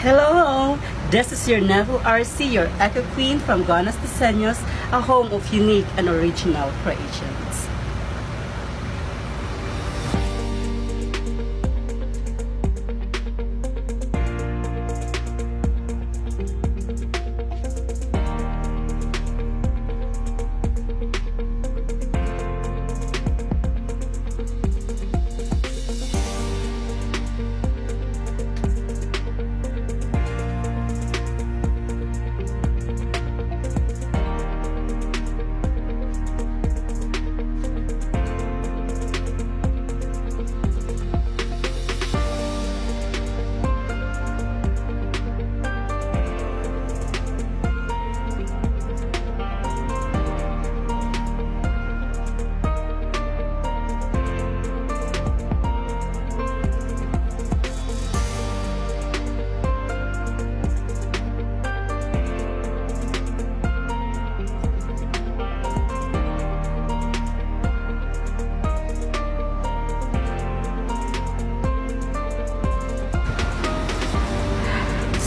Hello! This is your Neville RC, your Eco Queen from Ganas Diseños, a home of unique and original creations.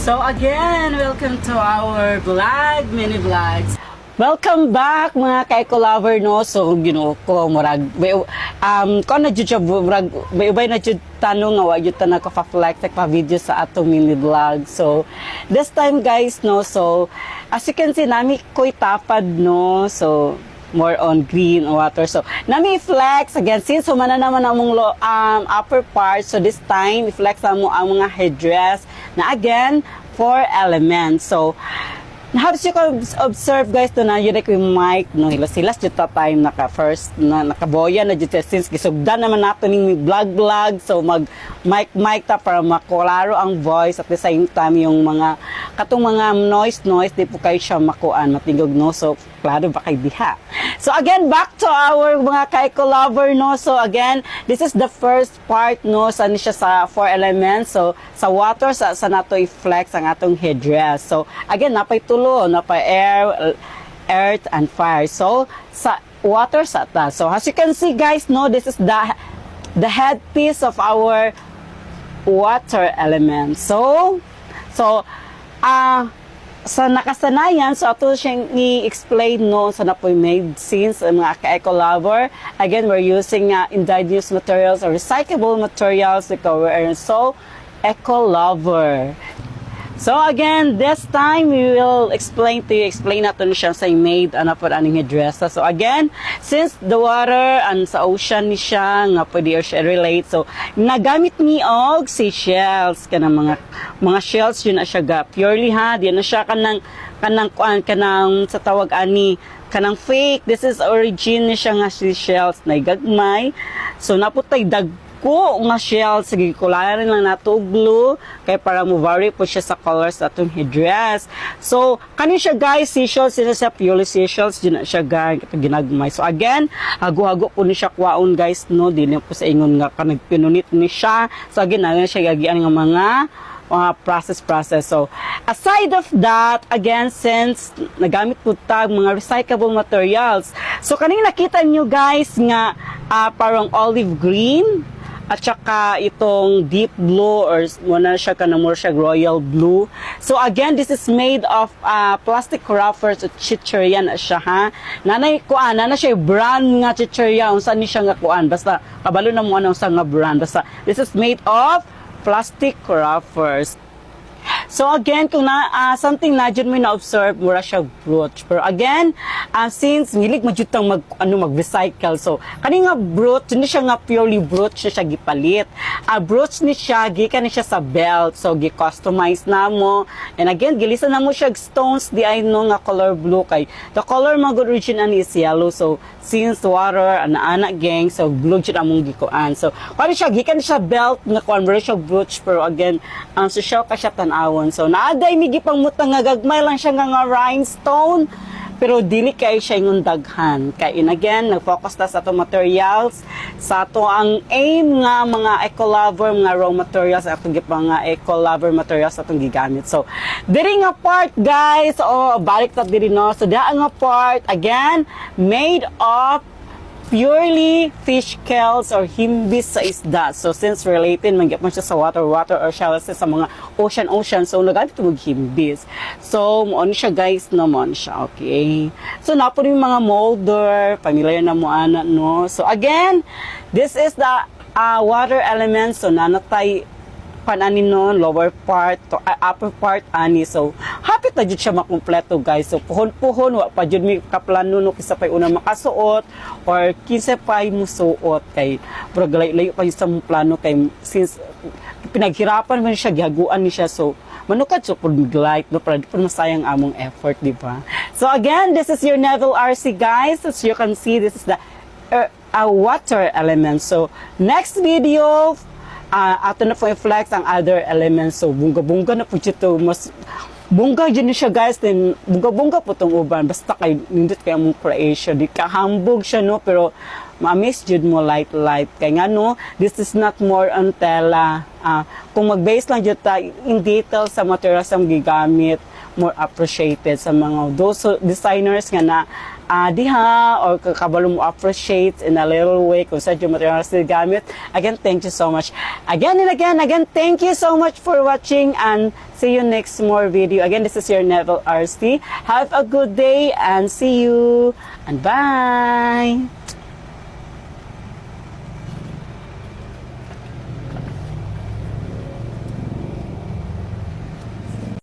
So again, welcome to our vlog, mini vlogs. Welcome back mga ka-eco lover no. So ko murag ko na jud siya murag bay na jud tanong nga wa jud ta naka-flex pa video sa atong mini vlog. So this time guys no, so as you can see nami koy tapad no. So more on green water. So nami flex again since humana naman among upper part. So this time i-flex amo ang mga headdress na again 4 elements. So how do you observe guys to na yun yung mic no hilas-hilas jud ta time naka first na nakaboya na jud since gisugdan naman nato ning vlog so mag mic ta para makolaro ang voice at the same time yung mga katong mga noise di po kayo siya makuan matingog no. So klaro ba kay diha. So again back to our mga ka-eco lover no. So again this is the first part no sa siya sa 4 elements. So sa water sa nato i-flex ang atong headdress. So again napay napay air, earth and fire. So sa water sa ta. So as you can see guys no, this is the headpiece of our water element. So sa nakasanayan, so ato siyang i-explain no sa napoy made since mga ka-eco lover. Again, we're using indigenous materials or recyclable materials because we're so eco lover. So again, this time we will explain natin siya sa made ana pod aning headdress. So again, since the water and sa ocean ni siya nga pwede siya relate. So nagamit ni og seashells kanang mga shells yun na siya ga purely ha. Di na siya kanang sa tawag ani kanang fake. This is origin ni siya nga seashells na gagmay. So naputay ko nga shell sige kulayan lang nato blue kay para mo vary po siya sa colors atong headdress. So kani siya guys seashells siya purely seashells din siya guys ginagmay. So again hago po ni siya kwaon guys no dili po sa ingon nga kanang pinunit ni siya. So again na siya gagian nga mga process. So aside of that, again since nagamit po tag mga recyclable materials. So kaning nakita niyo guys nga parang olive green at saka itong deep blue or muna siya kanang more siya royal blue. So again, this is made of plastic wrappers at chicheria na siya ha. Nanay kuan na siya brand nga chicheria unsa ni siya nga kuan basta kabalo na mo anong sa nga brand basta this is made of plastic wrappers. So again, kung something na dyan mo na-observe, mura siya brooch. Pero again, since milig madyutang mag-recycle, so kani nga brooch, hindi siya nga purely brooch siya gipalit. Brooch ni siya, gikan ni siya sa belt. So gi-customize na mo. And again, gilisan na mo siya stones, di ay no nga color blue kay. The color mag original is yellow. So since water, ana gang, so blue siya among gikuan. So kani siya, gikan ni siya belt, nga kuan, mura siya brooch. Pero again, so siya ka siya tanawon. So naaday migi pangmutang nga gagmay lang siya nga rhinestone pero dili kay siya yung daghan kay again nag-focus ta sa ato materials sa ato ang aim nga mga eco lover mga raw materials atong mga eco lover materials atong gigamit. So diri nga part guys balik ta diri no. So diri nga part again made of purely fish scales or himbis sa isda. So since related man gyapon siya sa water or shallow sa mga ocean, so nagamit mo himbis. So mo siya guys naman siya, okay. So napo yung mga molder, familiar na mo ana no. So again, this is the water element. So nanatay panani no, lower part to upper part ani. So hapit na jud siya makumpleto guys. So puhon wa pa jud mi kaplano no kisa pay una makasuot or kinsa pay musuot kay pero layo pa sa mong plano kay since pinaghirapan man siya gihaguan ni siya. So manukad so pud light no para pud masayang among effort, di ba? So again, this is your Neville RC guys. As you can see, this is the water element. So next video ato na po i-flex ang other elements. So bunga-bunga na po ito. Mas bunga dyan siya guys. Then bunga-bunga po itong uban. Basta kay nindot kayo mong creation. Di kahambog siya no. Pero ma-miss dyan mo light. Kaya nga no, this is not more on tela. Kung mag-base lang dyan tayo in detail sa materials ang gigamit, more appreciated sa mga those designers nga na diha or kakabalo mo appreciate in a little way kung sa yung materials na gamit. Again, thank you so much. Again, thank you so much for watching and see you next more video. Again, this is your Neville RC. Have a good day and see you and bye!